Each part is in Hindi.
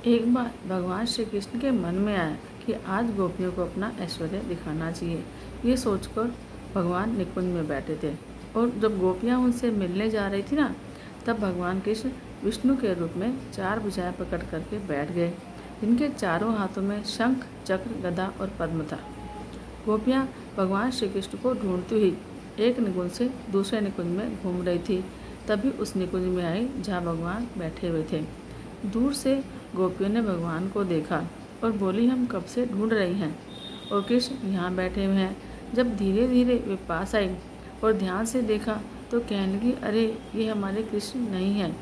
एक बार भगवान श्री कृष्ण के मन में आया कि आज गोपियों को अपना ऐश्वर्य दिखाना चाहिए। ये सोचकर भगवान निकुंज में बैठे थे और जब गोपियां उनसे मिलने जा रही थी ना, तब भगवान कृष्ण विष्णु के रूप में 4 भुजाएं पकड़ करके बैठ गए, जिनके चारों हाथों में शंख, चक्र, गदा और पद्म था। गोपियां भगवान श्री कृष्ण को ढूंढती हुई एक निकुंज से दूसरे निकुंज में घूम रही थी। तभी उस निकुंज में आई जहाँ भगवान बैठे हुए थे। दूर से गोपियों ने भगवान को देखा और बोली, हम कब से ढूंढ रही हैं और कृष्ण यहाँ बैठे हुए हैं। जब धीरे धीरे वे पास आई और ध्यान से देखा तो कहने लगी, अरे ये हमारे कृष्ण नहीं हैं।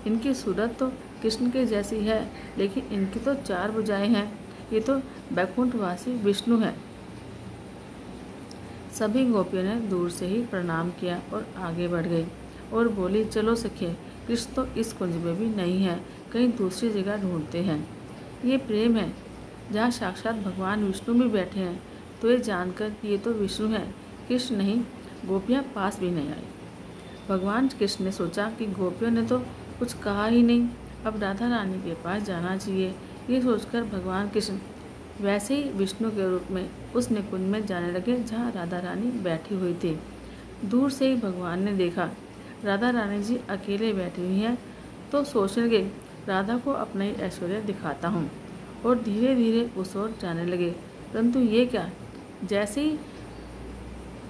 इनकी सूरत तो कृष्ण के जैसी है, लेकिन इनकी तो 4 भुजाएं हैं। ये तो बैकुंठवासी विष्णु हैं। सभी गोपियों ने दूर से ही प्रणाम किया और आगे बढ़ गई और बोली, चलो सखिए, कृष्ण तो इस कुंज में भी नहीं है, कहीं दूसरी जगह ढूंढते हैं। ये प्रेम है जहाँ साक्षात भगवान विष्णु भी बैठे हैं। तो ये जानकर कि ये तो विष्णु है, कृष्ण नहीं, गोपियाँ पास भी नहीं आई। भगवान कृष्ण ने सोचा कि गोपियों ने तो कुछ कहा ही नहीं, अब राधा रानी के पास जाना चाहिए। ये सोचकर भगवान कृष्ण वैसे ही विष्णु के रूप में उस निकुंज में जाने लगे जहाँ राधा रानी बैठी हुई थी। दूर से ही भगवान ने देखा राधा रानी जी अकेले बैठी हुई हैं, तो सोचने लगे राधा को अपना ही ऐश्वर्य दिखाता हूँ, और धीरे धीरे उस ओर जाने लगे। परंतु ये क्या, जैसे ही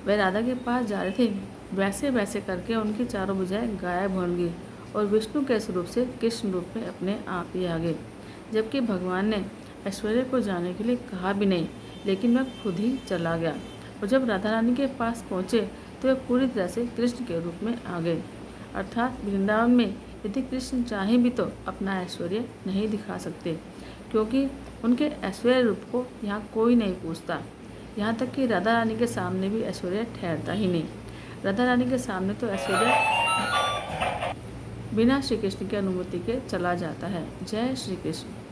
वे राधा के पास जा रहे थे, वैसे वैसे करके उनकी चारों भुजाएं गायब होने लगी और विष्णु के स्वरूप से कृष्ण रूप में अपने आप ही आ गए। जबकि भगवान ने ऐश्वर्य को जाने के लिए कहा भी नहीं, लेकिन वह खुद ही चला गया। और जब राधा रानी के पास पहुँचे तो वे पूरी तरह से कृष्ण के रूप में आ गए। अर्थात वृंदावन में यदि कृष्ण चाहें भी तो अपना ऐश्वर्य नहीं दिखा सकते, क्योंकि उनके ऐश्वर्य रूप को यहाँ कोई नहीं पूछता। यहाँ तक कि राधा रानी के सामने भी ऐश्वर्य ठहरता ही नहीं। राधा रानी के सामने तो ऐश्वर्य बिना श्री कृष्ण की अनुमति के चला जाता है। जय श्री कृष्ण।